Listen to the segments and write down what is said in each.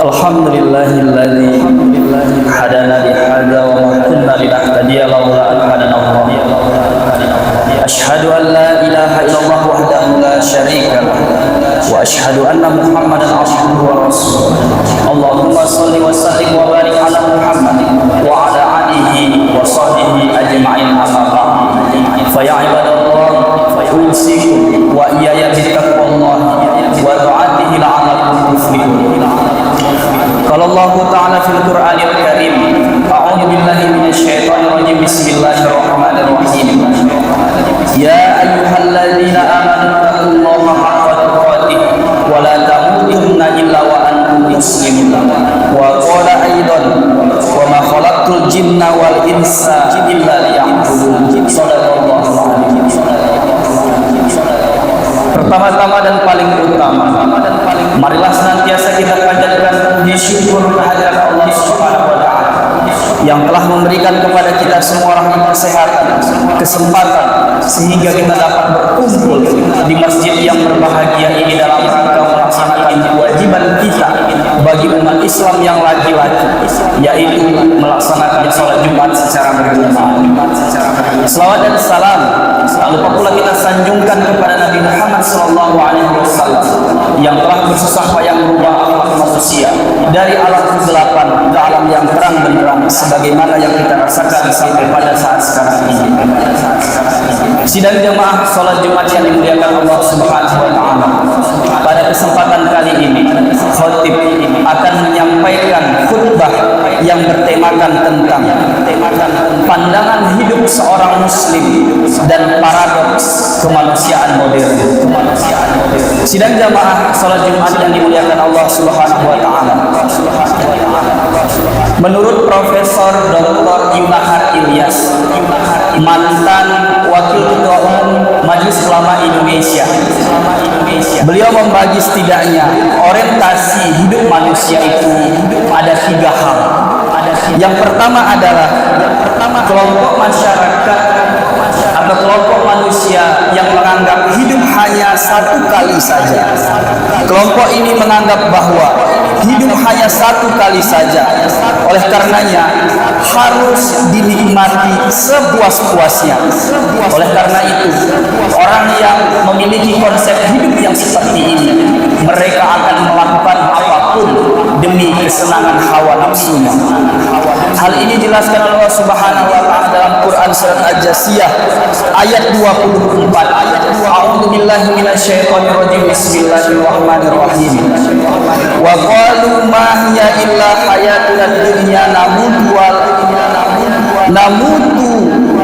Alhamdulillahilladzi hadana li hadza wa ma kunna linahtadiya laula an hadana Allah. Asyhadu an la ilaha illallah wahdahu la syarika lah wa asyhadu anna Muhammadan abduhu wa rasuluh. Allahumma shalli wa sallim wa barik ala Muhammad wa ala alihi wa sahbihi ajma'in amma ba'd. Fa ya ibadallah usikum wa iyaya bittaqwallah wa ta'atihi la'allakum tuflihun. Qala Allah Ta'ala fil Qur'anil Karim, a'udzu billahi minasyaitonir rajim. Bismillahirrahmanirrahim. Ya ayyuhalladzina amanu taqullaha haqqa tuqatih wa la tamutunna illa wa antum muslimun. Wa qala aidan wa ma khalaqtul jinna wal insa illa liya'budun. Shadaqallahul adzim. Pertama-tama dan paling utama, marilah senantiasa kita panjatkan puji syukur kehadirat Allah Subhanahu wa Ta'ala yang telah memberikan kepada kita semua rahmat kesehatan, kesempatan sehingga kita dapat berkumpul di masjid yang berbahagia ini dalam rangka melaksanakan kewajiban kita bagi umat Islam yang laki-laki, yaitu melaksanakan sholat Jumat secara berjamaah. Selawat dan salam tak lupa pula kita sanjungkan kepada Nabi Muhammad SAW yang telah bersusah payah merubah akhlak manusia dari alam kegelapan ke alam yang terang benderang sebagaimana yang kita rasakan sampai pada saat sekarang ini. Sidang jamaah sholat Jumat yang dimuliakan Allah Subhanahu wa Ta'ala, pada kesempatan kali ini khatib akan menyampaikan khutbah yang bertemakan tentang pandangan hidup seorang muslim dan paradoks kemanusiaan modern. Sidang jamaah sholat Jumat yang dimuliakan Allah Subhanahu wa Ta'ala, menurut Profesor Dr. Yunahar Ilyas, mantan Wakil Ketua Umum Majelis Ulama Indonesia, beliau membagi setidaknya orientasi hidup manusia itu ada 3 hal. Yang pertama adalah kelompok masyarakat atau kelompok manusia yang menganggap hidup hanya satu kali saja. Kelompok ini menganggap bahwa hidup hanya satu kali saja, oleh karenanya harus dinikmati sepuas-puasnya. Oleh karena itu, orang yang memiliki konsep hidup yang seperti ini, mereka akan melakukan apapun demi kesenangan hawa nafsunya. Hal ini dijelaskan oleh Allah Subhanahu wa Ta'ala dalam Quran surat Al-Jasiyah ayat 24. A'udzu billahi minasyaitonir rajim. Bismillahirrahmanirrahim. Wa qalu ma hiya illa hayatuna dunya namutu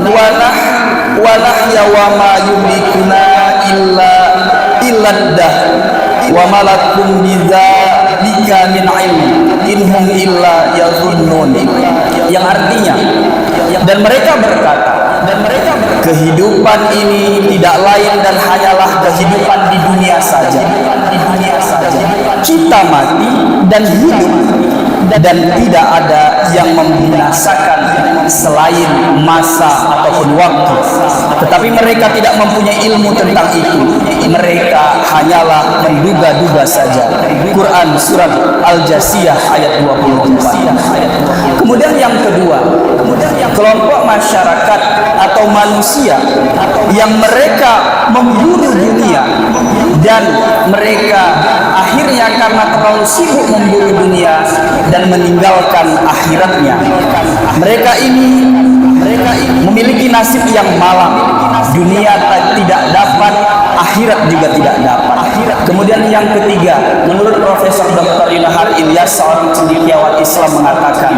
wa nahya wa ma yumlikuna illa dah wa malakum bidzalika min ilm inhum illa yazunnun. Yang artinya, dan mereka berkata, kehidupan ini tidak lain dan hanyalah kehidupan di dunia saja. Kita mati dan hidup, dan tidak ada yang membinasakan selain masa ataupun waktu. Tetapi mereka tidak mempunyai ilmu tentang itu. Mereka hanyalah menduga-duga saja. Quran surat Al-Jasiyah ayat 24. Kemudian yang kedua, kelompok masyarakat atau manusia yang mereka memburu dunia dan mereka akhirnya karena terlalu sibuk memburu dunia dan meninggalkan akhiratnya. Mereka ini memiliki nasib yang malang. Dunia tidak dapat, akhirat juga tidak dapat. Kemudian yang ketiga, menurut Profesor Dr. Yunahar Ilyas, seorang cendekiawan Islam, mengatakan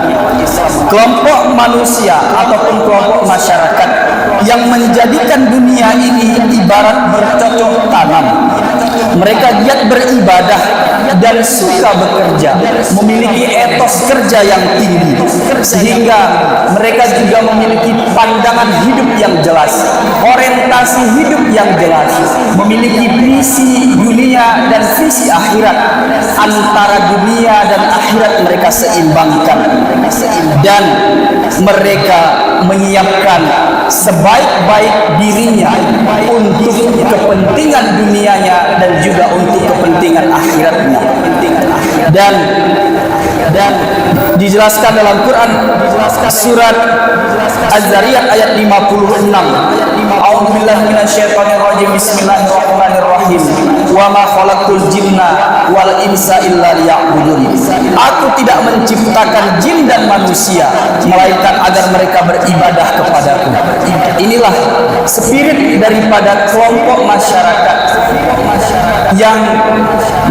kelompok manusia ataupun kelompok masyarakat yang menjadikan dunia ini ibarat bercocok tanam. Mereka giat beribadah dan suka bekerja, memiliki etos kerja yang tinggi, sehingga mereka juga memiliki pandangan hidup yang jelas, orientasi hidup yang jelas, memiliki visi dunia dan visi akhirat. Antara dunia dan akhirat mereka seimbangkan, dan mereka menyiapkan sebaik-baik dirinya untuk kepentingan dunianya dan juga untuk kepentingan akhiratnya. Dan Dan dijelaskan dalam Quran surat Az-Zariyat ayat 56. A'udzubillahi minasyaitonirrajim. Bismillahirrahmanirrahim. Wa ma khalaqtul jinna wal insa illa liya'budun. Aku tidak menciptakan jin dan manusia melainkan agar mereka beribadah kepadaku. Inilah spirit daripada kelompok masyarakat yang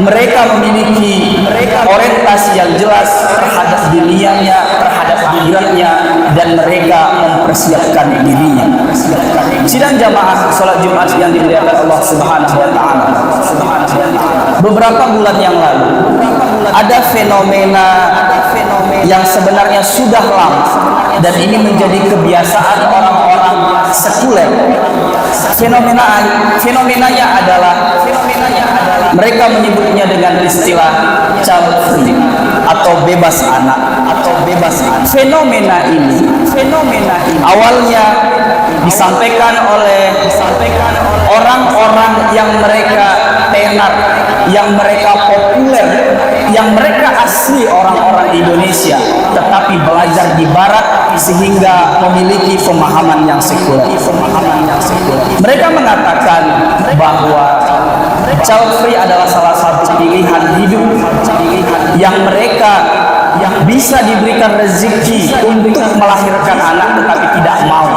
mereka memiliki orientasi yang jelas terhadap dunianya, terhadap akhiratnya, dan mereka mempersiapkan dirinya. Sidang jamaah salat Jumat yang dimuliakan Allah Subhanahu wa taala. Beberapa bulan yang lalu ada fenomena yang sebenarnya sudah lama dan ini menjadi kebiasaan orang-orang sekuler. Fenomenanya adalah mereka menyebutnya dengan istilah child free atau bebas anak. Fenomena ini awalnya disampaikan oleh orang-orang yang mereka tenar, yang mereka populer, yang mereka asli orang-orang Indonesia, tetapi belajar di Barat sehingga memiliki pemahaman yang sekuler. Mereka mengatakan bahwa child free adalah salah satu pilihan hidup yang mereka bisa diberikan rezeki untuk melahirkan anak, tetapi tidak mau.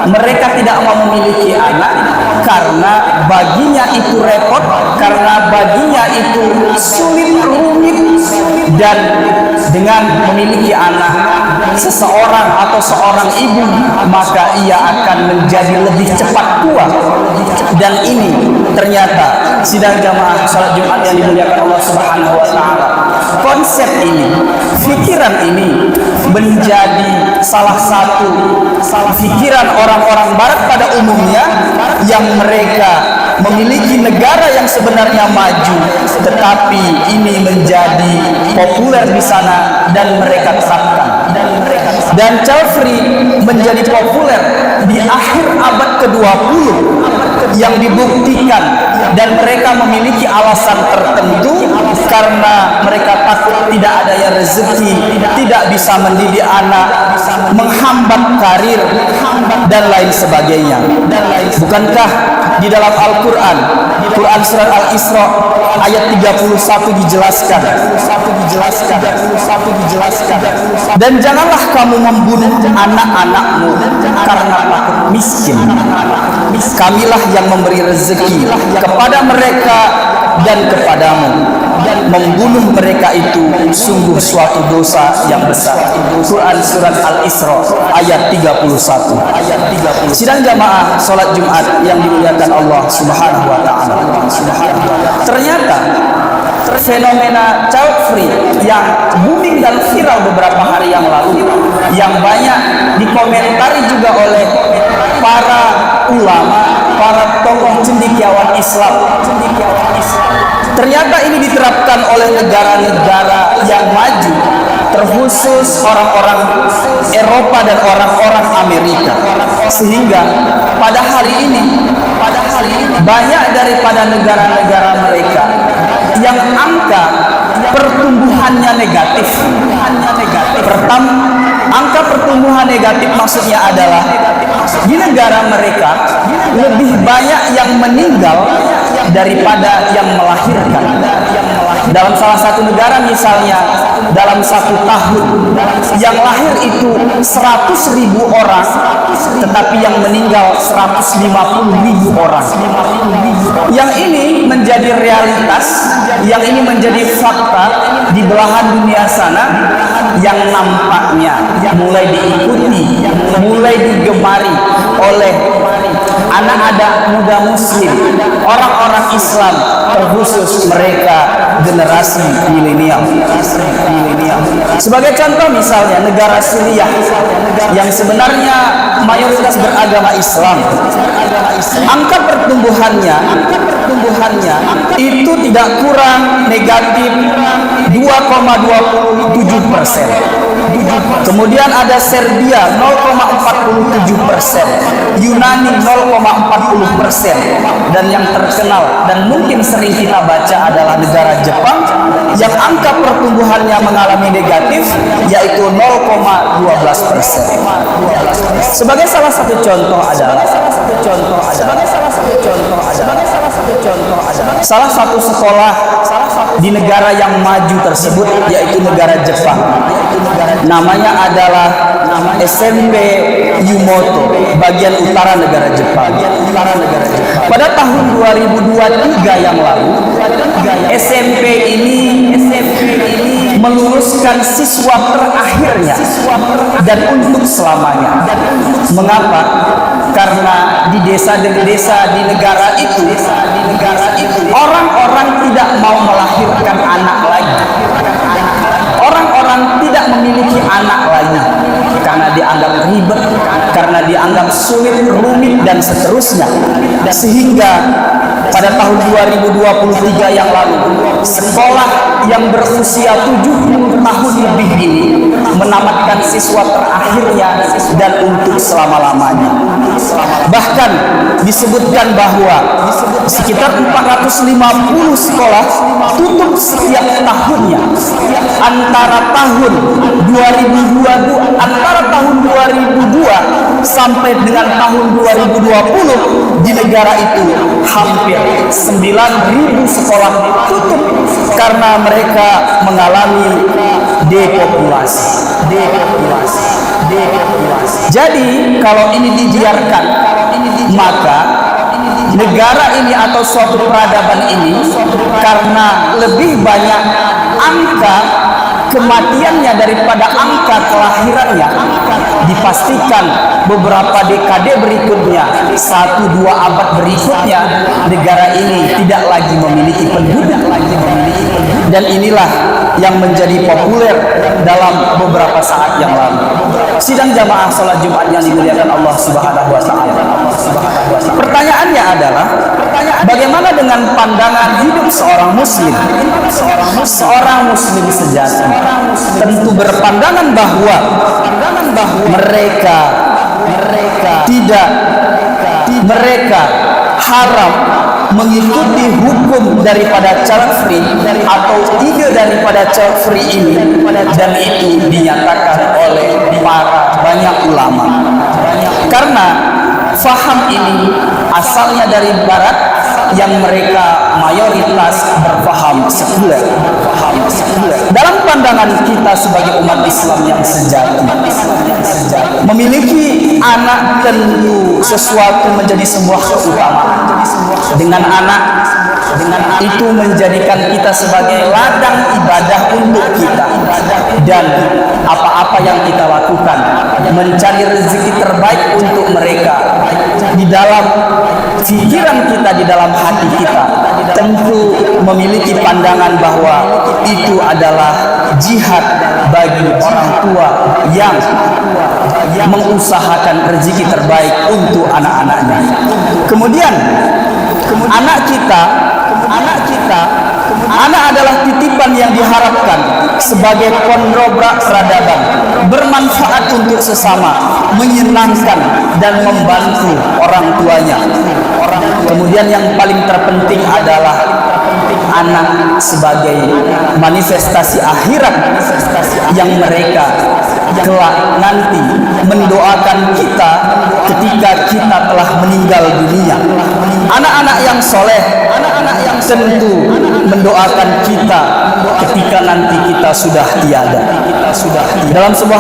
Mereka tidak mau memiliki anak karena baginya itu repot, karena baginya itu sulit, rumit, dan dengan memiliki anak seseorang atau seorang ibu, maka ia akan menjadi lebih cepat tua. Dan ini ternyata sidang jamaah salat Jumat yang dimuliakan Allah Subhanahu wa taala, konsep ini, pikiran ini menjadi salah satu pikiran orang-orang Barat pada umumnya, yang mereka memiliki negara yang sebenarnya maju, tetapi ini menjadi populer di sana dan mereka terapkan. Dan child free menjadi populer di akhir abad ke-20 yang dibuktikan, dan mereka memiliki alasan tertentu karena mereka takut tidak adanya rezeki, tidak bisa mendidik anak, menghambat karir, dan lain sebagainya. Bukankah di dalam Al-Quran, Quran surat Al-Isra ayat 31 dijelaskan, dan janganlah kamu membunuh anak-anakmu karena takut miskin. Kamilah yang memberi rezeki kepada mereka dan kepadamu, dan membunuh mereka itu sungguh suatu dosa yang besar. Quran surat Al-Isra ayat 31. Sidang jamaah salat Jumat yang dimuliakan Allah Subhanahu wa taala. Ternyata fenomena child free yang booming dan viral beberapa hari yang lalu, yang banyak dikomentari juga oleh para ulama, para tokoh cendekiawan Islam, ternyata ini diterapkan oleh negara-negara yang maju, terkhusus orang-orang Eropa dan orang-orang Amerika. Sehingga pada hari ini banyak daripada negara-negara mereka yang angka pertumbuhannya negatif. Pertama, angka pertumbuhan negatif maksudnya adalah di negara mereka lebih banyak yang meninggal daripada yang melahirkan. Dalam salah satu negara misalnya, dalam satu tahun yang lahir itu 100.000 orang, tetapi yang meninggal 150.000 orang. Yang ini menjadi realitas, yang ini menjadi fakta di belahan dunia sana, yang nampaknya mulai diikuti, mulai digemari oleh anak-anak muda muslim, orang-orang Islam, terkhusus mereka generasi milenial. Sebagai contoh misalnya negara Suriah yang sebenarnya mayoritas beragama Islam, angka pertumbuhannya itu tidak kurang negatif 2,27%. Kemudian ada Serbia 0,47%, Yunani 0,40%, dan yang terkenal dan mungkin sering kita baca adalah negara Jepang yang angka pertumbuhannya mengalami negatif, yaitu 0,12%. Sebagai salah satu contoh adalah salah satu sekolah di negara yang maju tersebut, yaitu negara Jepang. Namanya adalah SMP Yumoto, bagian utara negara Jepang. Pada tahun 2023 yang lalu, SMP ini meluluskan siswa terakhirnya dan untuk selamanya. Mengapa? Karena di desa-desa di negara itu orang-orang tidak mau melahirkan anak lagi. Orang-orang tidak memiliki anak lagi karena dianggap ribet, karena dianggap sulit, rumit, dan seterusnya. Sehingga pada tahun 2023 yang lalu, sekolah yang berusia 70 tahun lebih ini menamatkan siswa terakhirnya dan untuk selama-lamanya. Bahkan disebutkan bahwa sekitar 450 sekolah tutup setiap tahunnya antara tahun 2002 sampai dengan tahun 2020 di negara itu hampir 9.000 sekolah tutup karena mereka mengalami depopulasi. Jadi kalau ini dibiarkan, maka negara ini atau suatu peradaban ini karena lebih banyak angka kematiannya daripada angka kelahirannya, dipastikan beberapa dekade berikutnya, 1-2 abad berikutnya, negara ini tidak lagi memiliki penduduk. Dan inilah yang menjadi populer dalam beberapa saat yang lalu. Sidang jamaah salat Jumat yang dimuliakan Allah Subhanahu wa taala. Pertanyaannya adalah, bagaimana dengan pandangan hidup seorang muslim? Seorang muslim sejati tentu berpandangan bahwa mereka haram mengikuti hukum daripada child free atau ide daripada child free ini, dan itu dinyatakan oleh para banyak ulama. Karena faham ini asalnya dari barat yang mereka mayoritas berfaham sekuler. Dalam pandangan kita sebagai umat Islam yang sejati, memiliki anak tentu sesuatu menjadi sebuah keutamaan. Dengan anak itu menjadikan kita sebagai ladang ibadah untuk kita, dan apa-apa yang kita lakukan mencari rezeki terbaik untuk mereka. Di dalam pikiran kita, di dalam hati kita tentu memiliki pandangan bahwa itu adalah jihad bagi orang tua yang mengusahakan rezeki terbaik untuk anak-anaknya. Kemudian anak adalah titipan yang diharapkan sebagai pondobrak peradaban, bermanfaat untuk sesama, menyenangkan dan membantu orang tuanya. Kemudian yang paling terpenting adalah anak sebagai manifestasi akhirat yang mereka kelak nanti mendoakan kita ketika kita telah meninggal dunia. Anak-anak yang soleh tentu mendoakan kita ketika nanti kita sudah tiada. Dalam sebuah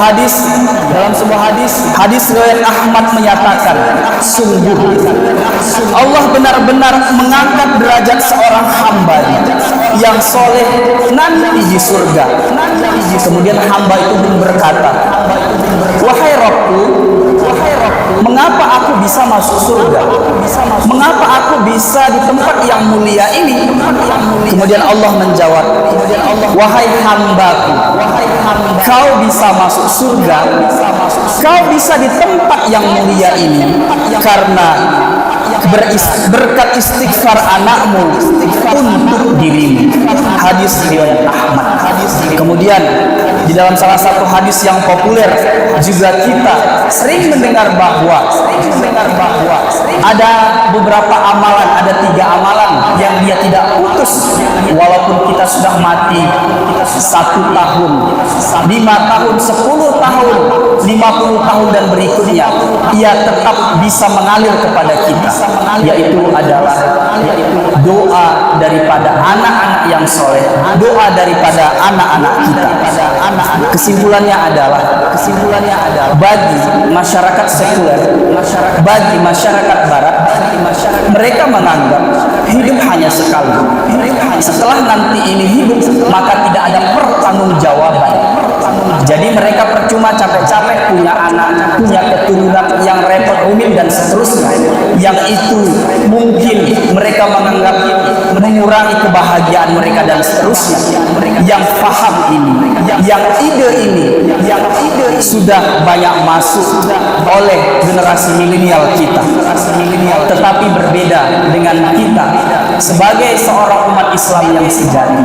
hadis riwayat Ahmad menyatakan, sungguh Allah benar-benar mengangkat derajat seorang hamba yang soleh nanti di surga. Kemudian hamba itu pun berkata, wahai Rabbku, mengapa aku bisa masuk surga? Mengapa aku bisa di tempat yang mulia ini? Kemudian Allah menjawab, wahai hambaku, kau bisa masuk surga, kau bisa di tempat yang mulia ini karena berkat istighfar anakmu untuk dirimu. Hadis riwayat Ahmad. Kemudian Di dalam salah satu hadis yang populer juga kita sering mendengar bahwa ada beberapa amalan, ada 3 amalan yang dia tidak putus walaupun kita sudah mati 1 tahun, 5 tahun, 10 tahun, 50 tahun dan berikutnya, ia tetap bisa mengalir kepada kita, yaitu adalah doa daripada anak-anak yang soleh, doa daripada anak-anak kita. Kesimpulannya adalah bagi masyarakat sekuler, bagi masyarakat barat, mereka menganggap hidup hanya sekali. Setelah nanti ini hidup, maka tidak ada pertanggungjawaban. Jadi mereka percuma capek-capek punya anak, punya keturunan yang repot, rumit dan seterusnya, yang itu mungkin mereka menganggap mengurangi kebahagiaan mereka dan seterusnya. Yang paham ini, yang ide ini sudah banyak masuk oleh generasi milenial kita. Tetapi berbeda dengan kita sebagai seorang umat Islam yang sejati.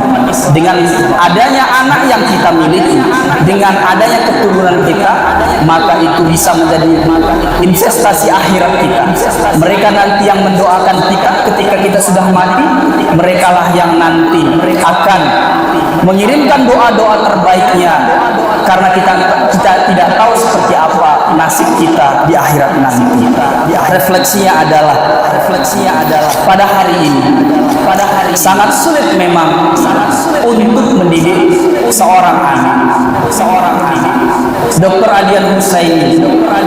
Dengan adanya anak yang kita miliki, dengan adanya keturunan kita, maka itu bisa menjadi investasi akhirat kita. Mereka nanti yang mendoakan kita ketika kita sudah mati, merekalah yang nanti akan mengirimkan doa-doa terbaiknya, karena kita tidak tahu seperti apa nasib kita di akhirat nanti. Refleksinya adalah pada hari ini sangat sulit memang untuk mendidik seorang anak. Dr. Adian Husaini,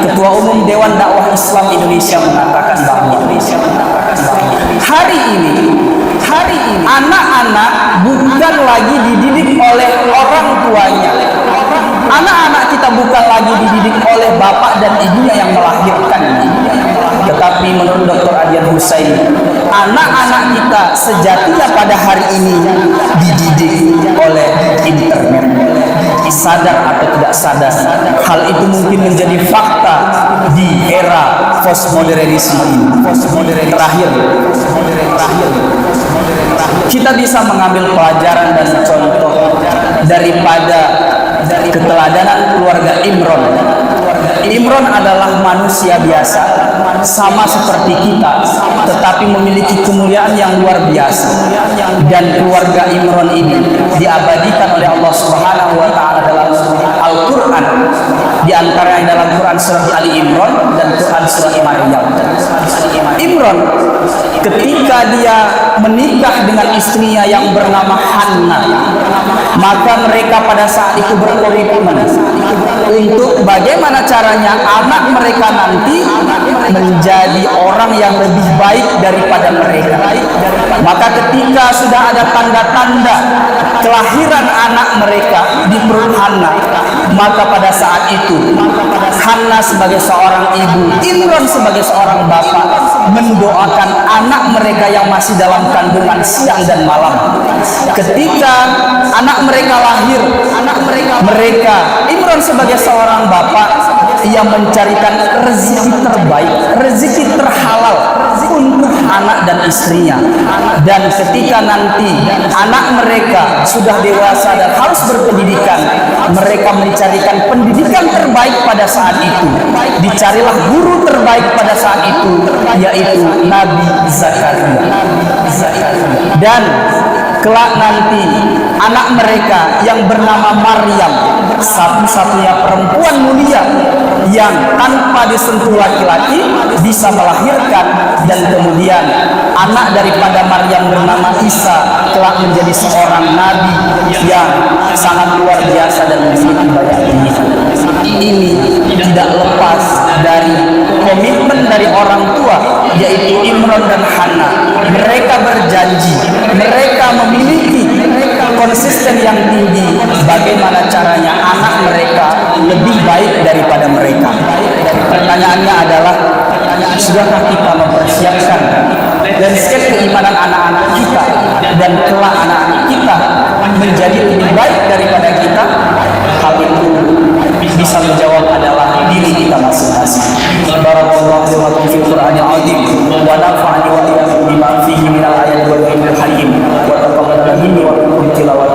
Ketua Umum Dewan Dakwah Islam Indonesia, mengatakan bahwa hari ini anak-anak bukan lagi dididik oleh orang tuanya. Anak-anak kita bukan lagi dididik oleh bapak dan ibunya yang melahirkannya. Tetapi menurut Dr. Adian Husaini, anak-anak kita sejatinya pada hari ini dididik oleh internet. Sadar atau tidak sadar, hal itu mungkin menjadi fakta di era postmodernisme ini. Terakhir, kita bisa mengambil pelajaran dan contoh daripada keteladanan keluarga Imron. Imron adalah manusia biasa, sama seperti kita, tetapi memiliki kemuliaan yang luar biasa. Dan keluarga Imron ini diabadikan oleh Allah Subhanahu wa Ta'ala dalam Al-Quran, di antaranya dalam Quran surah Ali Imran dan Quran surah Maryam. Imron ketika dia menikah dengan istrinya yang bernama Hanna, maka mereka pada saat itu berkomitmen untuk bagaimana caranya anak mereka nanti menjadi orang yang lebih baik daripada mereka. Maka ketika sudah ada tanda-tanda kelahiran anak mereka di perut Hanna, maka pada saat itu Hanna sebagai seorang ibu, Imron sebagai seorang bapak mendoakan anak mereka yang masih dalam kandungan siang dan malam. Ketika anak mereka lahir, mereka Imron sebagai seorang bapak, ia mencarikan rezeki terbaik, rezeki terhalal untuk anak dan istrinya. Dan ketika nanti anak mereka sudah dewasa dan harus berpendidikan, mereka mencarikan pendidikan terbaik pada saat itu. Dicarilah guru terbaik pada saat itu, yaitu Nabi Zakaria. Dan kelak nanti anak mereka yang bernama Maryam, satu-satunya perempuan mulia yang tanpa disentuh laki-laki bisa melahirkan, dan kemudian anak daripada Maryam bernama Isa kelak menjadi seorang nabi yang sangat luar biasa dan memiliki banyak pilihan. Ini tidak lepas dari komitmen dari orang tua, yaitu Imron dan Hanna. Mereka berjanji, mereka memiliki konsisten yang tinggi bagaimana caranya anak mereka lebih baik daripada mereka. Pertanyaannya adalah, sudahkah kita mempersiapkan landscape keimanan anak-anak kita dan kelak anak-anak kita menjadi lebih baik daripada kita? Hal itu bisa menjawab adalah diri kita masing-masing. Barakallahu lakum fil Qur'anil azim wa nafa'ani wa iyyakum bima fihi minal ayati wal dhikril hakim wa taqabbal minni wa minkum tilawat